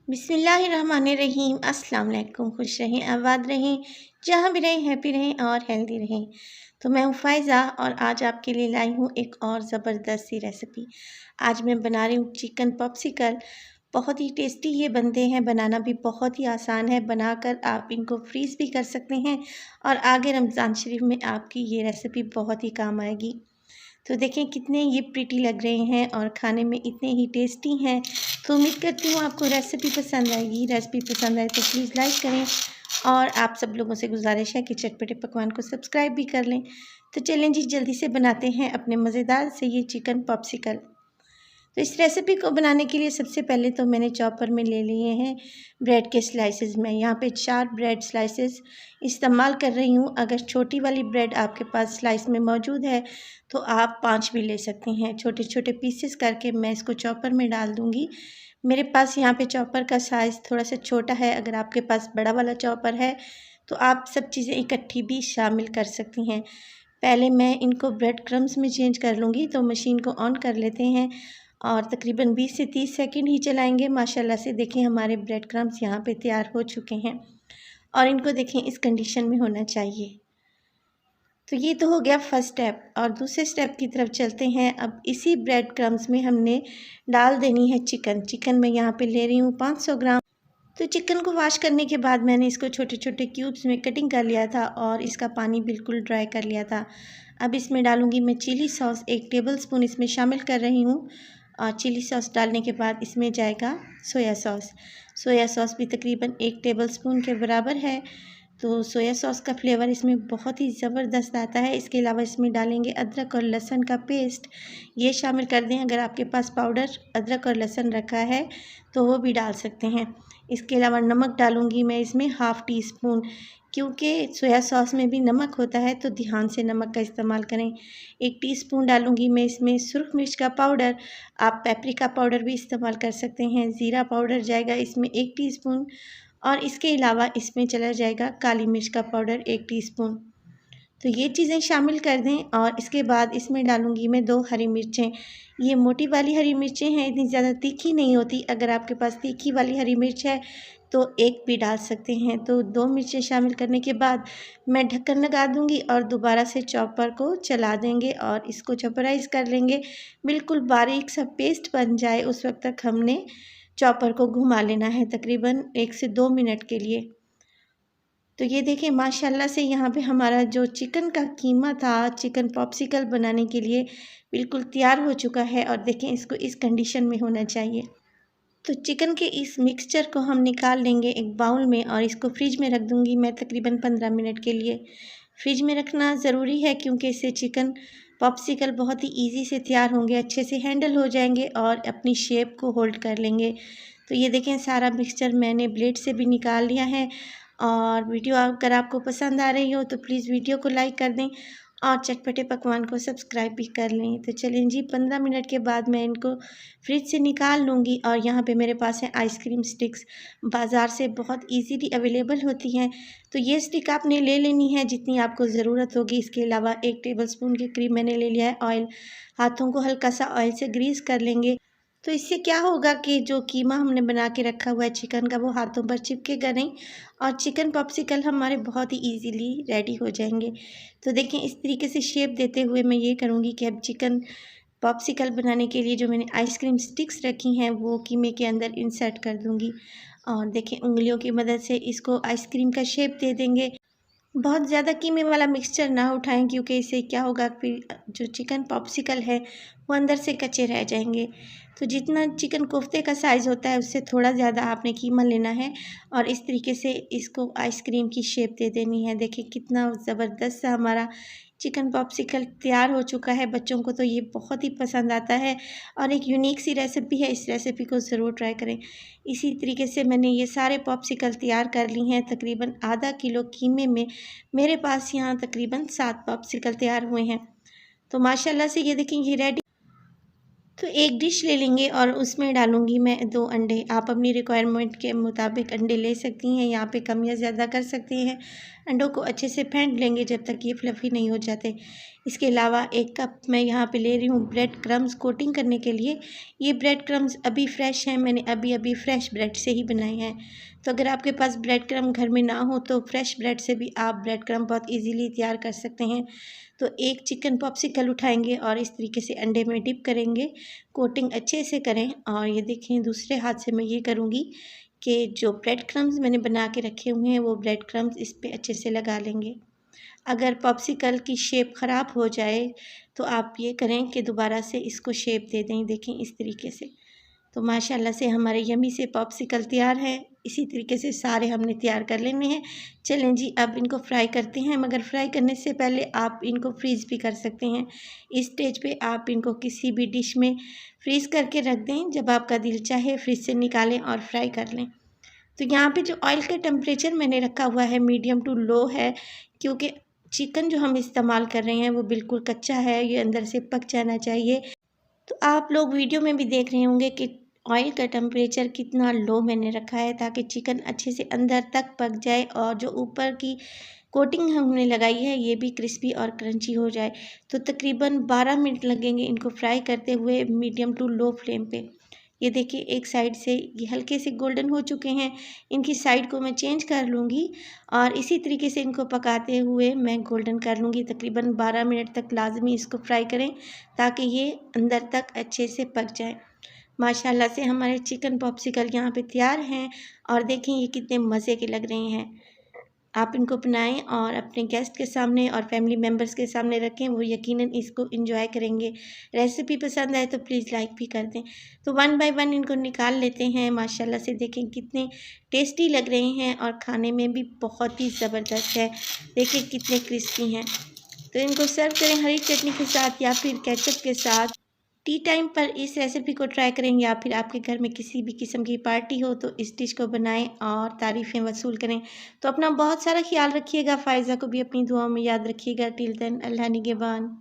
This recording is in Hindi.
बिस्मिल्लाहिर्रहमानिर्रहीम। अस्सलाम वालेकुम। खुश रहें, आबाद रहें, जहाँ भी रहें हैप्पी रहें और हेल्दी रहें। तो मैं हूँ फ़ायज़ा और आज आपके लिए लाई हूँ एक और ज़बरदस्त सी रेसिपी। आज मैं बना रही हूँ चिकन पॉप्सिकल। बहुत ही टेस्टी ये बनते हैं, बनाना भी बहुत ही आसान है। बनाकर आप इनको फ्रीज़ भी कर सकते हैं और आगे रमज़ान शरीफ में आपकी ये रेसिपी बहुत ही काम आएगी। तो देखें कितने ये प्रिटी लग रहे हैं और खाने में इतने ही टेस्टी हैं। तो उम्मीद करती हूँ आपको रेसिपी पसंद आएगी। रेसिपी पसंद आए तो प्लीज़ लाइक करें और आप सब लोगों से गुजारिश है कि चटपटे पकवान को सब्सक्राइब भी कर लें। तो चलें जी, जल्दी से बनाते हैं अपने मज़ेदार से ये चिकन पॉप्सिकल। तो इस रेसिपी को बनाने के लिए सबसे पहले तो मैंने चॉपर में ले लिए हैं ब्रेड के स्लाइसेस। मैं यहाँ पे 4 ब्रेड स्लाइसेस इस्तेमाल कर रही हूँ। अगर छोटी वाली ब्रेड आपके पास स्लाइस में मौजूद है तो आप 5 भी ले सकते हैं। छोटे छोटे पीसेस करके मैं इसको चॉपर में डाल दूँगी। मेरे पास यहाँ पे चॉपर का साइज़ थोड़ा सा छोटा है। अगर आपके पास बड़ा वाला चॉपर है तो आप सब चीज़ें इकट्ठी भी शामिल कर सकती हैं। पहले मैं इनको ब्रेड क्रम्स में चेंज कर लूँगी। तो मशीन को ऑन कर लेते हैं और तकरीबन 20 से 30 सेकंड ही चलाएंगे। माशाल्लाह से देखें हमारे ब्रेड क्रम्स यहाँ पे तैयार हो चुके हैं और इनको देखें इस कंडीशन में होना चाहिए। तो ये तो हो गया फर्स्ट स्टेप और दूसरे स्टेप की तरफ चलते हैं। अब इसी ब्रेड क्रम्स में हमने डाल देनी है चिकन मैं यहाँ पे ले रही हूँ 500 ग्राम। तो चिकन को वॉश करने के बाद मैंने इसको छोटे छोटे क्यूब्स में कटिंग कर लिया था और इसका पानी बिल्कुल ड्राई कर लिया था। अब इसमें डालूँगी मैं चिली सॉस, 1 टेबलस्पून इसमें शामिल कर रही हूँ। और चिली सॉस डालने के बाद इसमें जाएगा सोया सॉस भी तकरीबन 1 टेबलस्पून के बराबर है। तो सोया सॉस का फ्लेवर इसमें बहुत ही ज़बरदस्त आता है। इसके अलावा इसमें डालेंगे अदरक और लहसुन का पेस्ट, ये शामिल कर दें। अगर आपके पास पाउडर अदरक और लहसुन रखा है तो वो भी डाल सकते हैं। इसके अलावा नमक डालूँगी मैं इसमें ½ टी स्पून, क्योंकि सोया सॉस में भी नमक होता है तो ध्यान से नमक का इस्तेमाल करें। 1 टीस्पून डालूँगी मैं इसमें सुरख मिर्च का पाउडर, आप पेपरिका पाउडर भी इस्तेमाल कर सकते हैं। ज़ीरा पाउडर जाएगा इसमें 1 टीस्पून और इसके अलावा इसमें चला जाएगा काली मिर्च का पाउडर 1 टीस्पून। तो ये चीज़ें शामिल कर दें और इसके बाद इसमें डालूँगी मैं 2 हरी मिर्चें। ये मोटी वाली हरी मिर्चें हैं, इतनी ज़्यादा तीखी नहीं होती। अगर आपके पास तीखी वाली हरी मिर्च है तो 1 भी डाल सकते हैं। तो 2 मिर्चें शामिल करने के बाद मैं ढक्कन लगा दूँगी और दोबारा से चॉपर को चला देंगे और इसको चॉपराइज़ कर लेंगे। बिल्कुल बारीक सा पेस्ट बन जाए उस वक्त तक हमने चॉपर को घुमा लेना है तकरीबन 1 से 2 मिनट के लिए। तो ये देखें माशाल्लाह से यहाँ पे हमारा जो चिकन का कीमा था चिकन पॉप्सिकल बनाने के लिए बिल्कुल तैयार हो चुका है और देखें इसको इस कंडीशन में होना चाहिए। तो चिकन के इस मिक्सचर को हम निकाल लेंगे एक बाउल में और इसको फ्रिज में रख दूँगी मैं तकरीबन 15 मिनट के लिए। फ्रिज में रखना ज़रूरी है क्योंकि इससे चिकन पॉप्सिकल बहुत ही ईज़ी से तैयार होंगे, अच्छे से हैंडल हो जाएंगे और अपनी शेप को होल्ड कर लेंगे। तो ये देखें सारा मिक्सचर मैंने ब्लेड से भी निकाल लिया है। और वीडियो अगर आपको पसंद आ रही हो तो प्लीज़ वीडियो को लाइक कर दें और चटपटे पकवान को सब्सक्राइब भी कर लें। तो चलें जी, 15 मिनट के बाद मैं इनको फ्रिज से निकाल लूँगी और यहाँ पे मेरे पास है आइसक्रीम स्टिक्स, बाज़ार से बहुत इजीली अवेलेबल होती हैं। तो ये स्टिक आपने ले लेनी है जितनी आपको ज़रूरत होगी। इसके अलावा 1 टेबलस्पून के करीब मैंने ले लिया है ऑयल। हाथों को हल्का सा ऑयल से ग्रीस कर लेंगे। तो इससे क्या होगा कि जो कीमा हमने बना के रखा हुआ है चिकन का वो हाथों पर चिपकेगा नहीं और चिकन पॉप्सिकल हमारे बहुत ही इजीली रेडी हो जाएंगे। तो देखें इस तरीके से शेप देते हुए मैं ये करूँगी कि अब चिकन पॉप्सिकल बनाने के लिए जो मैंने आइसक्रीम स्टिक्स रखी हैं वो कीमे के अंदर इंसर्ट कर दूँगी और देखें उंगलियों की मदद से इसको आइसक्रीम का शेप दे देंगे। बहुत ज़्यादा कीमे वाला मिक्सचर ना उठाएं क्योंकि इससे क्या होगा फिर जो चिकन पॉप्सिकल है वो अंदर से कच्चे रह जाएंगे। तो जितना चिकन कोफ्ते का साइज़ होता है उससे थोड़ा ज़्यादा आपने कीमा लेना है और इस तरीके से इसको आइसक्रीम की शेप दे देनी है। देखिए कितना ज़बरदस्त सा हमारा चिकन पॉप्सिकल तैयार हो चुका है। बच्चों को तो ये बहुत ही पसंद आता है और एक यूनिक सी रेसिपी है। इस रेसिपी को ज़रूर ट्राई करें। इसी तरीके से मैंने ये सारे पॉप्सिकल तैयार कर ली हैं। तकरीबन आधा किलो कीमे में मेरे पास यहाँ तकरीबन 7 पॉप्सिकल तैयार हुए हैं। तो माशाल्लाह से ये देखें ये रेडी। तो एक डिश ले लेंगे और उसमें डालूँगी मैं 2 अंडे। आप अपनी रिक्वायरमेंट के मुताबिक अंडे ले सकती हैं, यहाँ पे कम या ज़्यादा कर सकती हैं। अंडों को अच्छे से फेंट लेंगे जब तक ये फ्लफ़ी नहीं हो जाते। इसके अलावा 1 कप मैं यहाँ पे ले रही हूँ ब्रेड क्रम्स कोटिंग करने के लिए। ये ब्रेड क्रम्स अभी फ्रेश हैं, मैंने अभी-अभी फ्रेश ब्रेड से ही बनाए हैं। तो अगर आपके पास ब्रेड क्रम्ब घर में ना हो तो फ्रेश ब्रेड से भी आप ब्रेड क्रम्ब बहुत ईज़िली तैयार कर सकते हैं। तो एक चिकन पॉप्सिकल उठाएँगे और इस तरीके से अंडे में डिप करेंगे, कोटिंग अच्छे से करें। और ये देखें दूसरे हाथ से मैं ये करूँगी कि जो ब्रेड क्रम्स मैंने बना के रखे हुए हैं वो ब्रेड क्रम्स इस पे अच्छे से लगा लेंगे। अगर पॉप्सिकल की शेप ख़राब हो जाए तो आप ये करें कि दोबारा से इसको शेप दे दें, देखें इस तरीके से। तो माशाल्लाह से हमारे यम्मी से पॉप्सिकल तैयार है। इसी तरीके से सारे हमने तैयार कर लेने हैं। चलें जी अब इनको फ्राई करते हैं, मगर फ्राई करने से पहले आप इनको फ्रीज़ भी कर सकते हैं। इस स्टेज पे आप इनको किसी भी डिश में फ्रीज़ करके रख दें, जब आपका दिल चाहे फ्रिज से निकालें और फ्राई कर लें। तो यहाँ पे जो ऑयल का टेम्परेचर मैंने रखा हुआ है मीडियम टू लो है, क्योंकि चिकन जो हम इस्तेमाल कर रहे हैं वो बिल्कुल कच्चा है, ये अंदर से पक जाना चाहिए। तो आप लोग वीडियो में भी देख रहे होंगे कि ऑयल का टेम्परेचर कितना लो मैंने रखा है, ताकि चिकन अच्छे से अंदर तक पक जाए और जो ऊपर की कोटिंग हमने लगाई है ये भी क्रिस्पी और क्रंची हो जाए। तो तकरीबन 12 मिनट लगेंगे इनको फ्राई करते हुए मीडियम टू लो फ्लेम पे। ये देखिए एक साइड से ये हल्के से गोल्डन हो चुके हैं, इनकी साइड को मैं चेंज कर लूँगी और इसी तरीके से इनको पकाते हुए मैं गोल्डन कर लूँगी। तकरीबन 12 मिनट तक लाज़मी इसको फ्राई करें ताकि ये अंदर तक अच्छे से पक जाए। माशाल्लाह से हमारे चिकन पॉप्सिकल यहाँ पे तैयार हैं और देखें ये कितने मज़े के लग रहे हैं। आप इनको बनाएं और अपने गेस्ट के सामने और फैमिली मेम्बर्स के सामने रखें, वो यकीनन इसको एंजॉय करेंगे। रेसिपी पसंद आए तो प्लीज़ लाइक भी कर दें। तो वन बाय वन इनको निकाल लेते हैं। माशाल्लाह से देखें कितने टेस्टी लग रहे हैं और खाने में भी बहुत ही ज़बरदस्त है। देखिए कितने क्रिस्पी हैं। तो इनको सर्व करें हरी चटनी के साथ या फिर केचप के साथ। टी टाइम पर इस रेसिपी को ट्राई करें या फिर आपके घर में किसी भी किस्म की पार्टी हो तो इस डिश को बनाएं और तारीफ़ें वसूल करें। तो अपना बहुत सारा ख्याल रखिएगा, फ़ायज़ा को भी अपनी दुआओं में याद रखिएगा। टिल देन अल्लाह निगहबान।